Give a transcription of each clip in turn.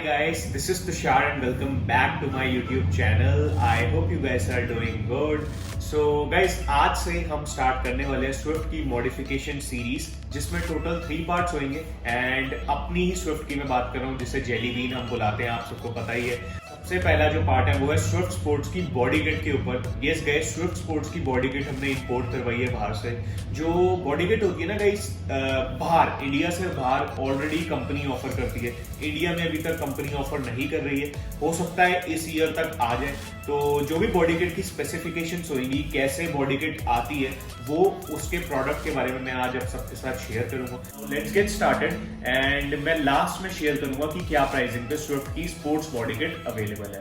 guys, this is Tushar and welcome back to my YouTube channel. I hope you guys are doing good. So guys, आज से हम start करने वाले हैं Swift की modification series, जिसमें टोटल 3 पार्ट्स होंगे एंड अपनी ही स्विफ्ट की मैं बात कर रहा हूँ जिसे जेलीबीन हम बुलाते हैं, आप सबको पता ही है। सबसे पहला जो पार्ट है वो है स्विफ्ट स्पोर्ट्स की बॉडी किट के ऊपर। यस गाइस, स्विफ्ट स्पोर्ट्स की बॉडी किट हमने इंपोर्ट करवाई है बाहर से। जो बॉडी किट होती है ना गाइस, बाहर इंडिया से बाहर ऑलरेडी कंपनी ऑफर करती है। इंडिया में अभी तक कंपनी ऑफर नहीं कर रही है, हो सकता है इस ईयर तक आ जाए। तो जो भी बॉडी किट की स्पेसिफिकेशंस होंगी, कैसे बॉडी किट आती है, वो उसके प्रोडक्ट के बारे में मैं आज आप सबके साथ शेयर करूंगा। लेट्स गेट स्टार्टेड एंड मैं लास्ट में शेयर करूंगा कि क्या प्राइसिंग पे स्विफ्ट की स्पोर्ट्स बॉडी किट अवेलेबल है।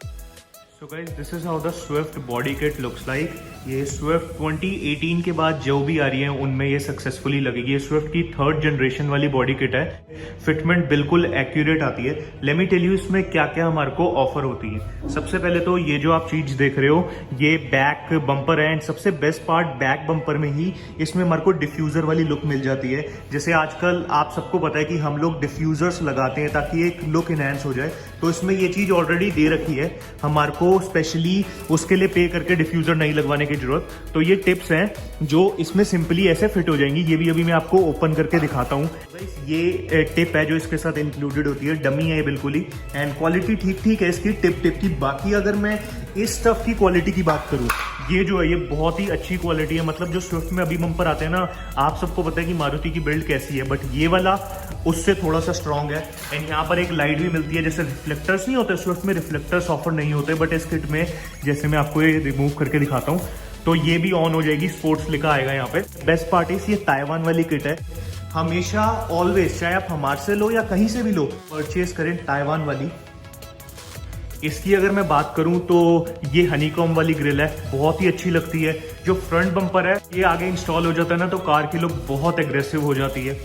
So guys, this is how the Swift body kit looks like. ये स्विफ्ट 2018 के बाद जो भी आ रही है उनमें ये सक्सेसफुली लगेगी। ये स्विफ्ट की 3rd जनरेशन वाली बॉडी किट है। फिटमेंट बिल्कुल एक्यूरेट आती है। लेट मी टेल यू इसमें क्या क्या हमारे को ऑफर होती है। सबसे पहले तो ये जो आप चीज देख रहे हो, ये बैक बम्पर है एंड सबसे बेस्ट पार्ट बैक बम्पर में ही इसमें हमारे को डिफ्यूजर वाली लुक मिल जाती है। जैसे आजकल आप सबको पता है कि हम लोग डिफ्यूजर्स लगाते हैं ताकि एक लुक इनहैंस हो जाए, तो इसमें ये चीज ऑलरेडी दे रखी है। हमारे को स्पेशली उसके लिए पे करके डिफ्यूजर नहीं लगवाने की जरूरत। तो ये टिप्स हैं जो इसमें सिंपली ऐसे फिट हो जाएंगी। ये भी अभी मैं आपको ओपन करके दिखाता हूँ। ये टिप है जो इसके साथ इंक्लूडेड होती है। डमी है ये बिल्कुल ही एंड क्वालिटी ठीक ठीक है इसकी टिप की। बाकी अगर मैं इस स्टफ की क्वालिटी की बात करूँ, ये जो है ये बहुत ही अच्छी क्वालिटी है। मतलब जो स्विफ्ट में अभी बम्पर आते हैं ना, आप सबको पता है कि मारुति की बिल्ड कैसी है, बट ये वाला उससे थोड़ा सा स्ट्रॉन्ग है। एंड यहाँ पर एक लाइट भी मिलती है। जैसे रिफ्लेक्टर्स नहीं होते स्विफ्ट में, रिफ्लेक्टर्स ऑफर नहीं होते, बट इस किट में जैसे मैं आपको ये रिमूव करके दिखाता हूँ तो ये भी ऑन हो जाएगी। स्पोर्ट्स लिखा आएगा यहाँ पे। बेस्ट पार्ट इस ये ताइवान वाली किट है। हमेशा ऑलवेज, चाहे आप हमारे से लो या कहीं से भी लो, परचेज करें ताइवान वाली। इसकी अगर मैं बात करूं तो ये हनीकॉम वाली ग्रिल है, बहुत ही अच्छी लगती है। जो फ्रंट बम्पर है ये आगे इंस्टॉल हो जाता है ना, तो कार की लुक बहुत एग्रेसिव हो जाती है।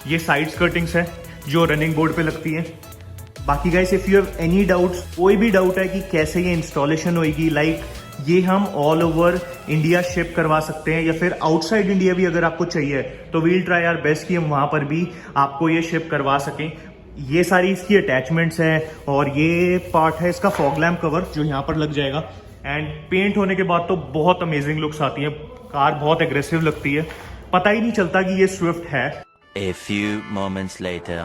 ये साइड स्कर्टिंग्स है जो रनिंग बोर्ड पे लगती है। बाकी guys, if you have any doubts, कोई भी डाउट है कि कैसे ये इंस्टॉलेशन होगी, लाइक ये हम ऑल ओवर इंडिया शिप करवा सकते हैं या फिर आउटसाइड इंडिया भी अगर आपको चाहिए, तो वील ट्राई आवर बेस्ट कि हम वहां पर भी आपको ये शिप करवा सकें। ये सारी इसकी अटैचमेंट्स हैं और ये पार्ट है इसका फॉग लैम्प कवर जो यहाँ पर लग जाएगा। एंड पेंट होने के बाद तो बहुत अमेजिंग लुक्स आती है। कार बहुत एग्रेसिव लगती है, पता ही नहीं चलता कि ये स्विफ्ट है। A few moments later.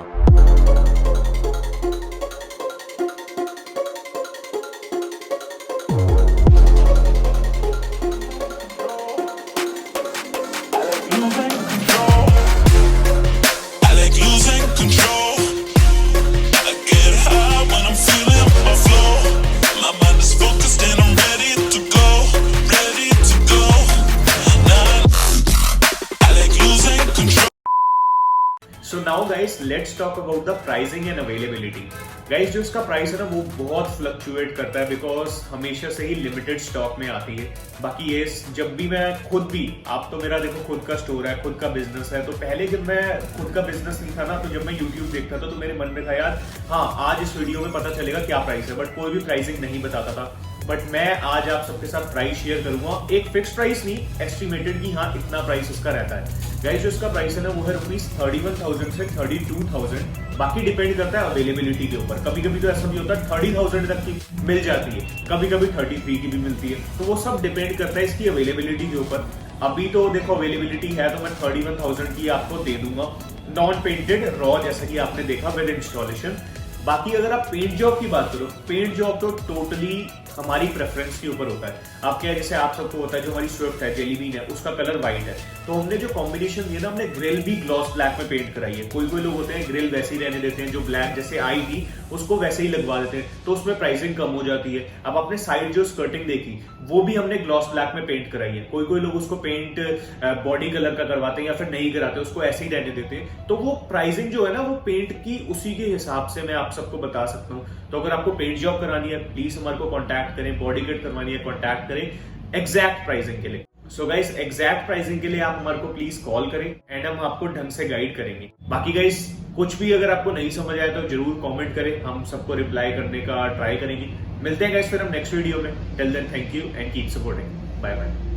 So now guys, let's talk about the pricing and availability. Guys, जो इसका प्राइस है ना वो बहुत फ्लक्चुएट करता है बिकॉज हमेशा से ही लिमिटेड स्टॉक में आती है। बाकी ये जब भी मैं खुद भी, आप तो मेरा देखो खुद का स्टोर है, खुद का बिजनेस है, तो पहले जब मैं खुद का बिजनेस नहीं था ना, तो जब मैं यूट्यूब देखता था तो मेरे मन में था यार हाँ आज इस वीडियो में पता चलेगा क्या प्राइस है, बट कोई भी प्राइसिंग नहीं बताता था। बट मैं आज आप सबके साथ प्राइस शेयर करूंगा, एक फिक्स प्राइस नहीं, एस्टिमेटेड कि हाँ इतना प्राइस इसका रहता है। गाइस, जो इसका प्राइस है ना वो है ₹31,000 से 32,000। बाकी डिपेंड करता है अवेलेबिलिटी के ऊपर। कभी कभी तो ऐसा भी होता है 30,000 तक की मिल जाती है, कभी कभी 33 की भी मिलती है। तो वो सब डिपेंड करता है इसकी अवेलेबिलिटी के ऊपर। अभी तो देखो अवेलेबिलिटी है तो मैं 31,000 की आपको दे दूंगा, नॉन पेंटेड रॉ, जैसा कि आपने देखा विद इंस्टॉलेशन। बाकी अगर आप पेंट जॉब की बात करो, पेंट जॉब तो टोटली हमारी प्रेफरेंस के ऊपर होता है। आपके यहाँ जैसे आप सबको होता है, जो हमारी स्विफ्ट है जेलीबीन है उसका कलर व्हाइट है, तो हमने जो कॉम्बिनेशन दिया ना, हमने ग्रिल भी ग्लॉस ब्लैक में पेंट कराई है। कोई लोग होते हैं ग्रिल वैसे ही रहने देते हैं, जो ब्लैक जैसे आई थी उसको वैसे ही लगवा देते हैं, तो उसमें प्राइसिंग कम हो जाती है। अब आपने साइड जो स्कर्टिंग देखी वो भी हमने ग्लॉस ब्लैक में पेंट कराई है। कोई लोग उसको पेंट बॉडी कलर का करवाते हैं या फिर नहीं कराते, उसको ऐसे ही रहने देते हैं। तो वो प्राइसिंग जो है ना वो पेंट की उसी के हिसाब से मैं आप सबको बता सकता हूँ। तो अगर आपको पेंट जॉब करानी है प्लीज हमारे को कॉन्टैक्ट करें, बॉडी किट करवानी है कॉन्टैक्ट करें एग्जैक्ट प्राइसिंग के लिए। सो गाइस, एग्जैक्ट प्राइसिंग के लिए आप हमारे को प्लीज कॉल करें एंड हम आपको ढंग से गाइड करेंगे। बाकी गाइस, कुछ भी अगर आपको नहीं समझ आए तो जरूर कमेंट करें, हम सबको रिप्लाई करने का ट्राई करेंगे। मिलते हैं गाइस फिर हम नेक्स्ट वीडियो में। Till then thank you and keep supporting. Bye bye.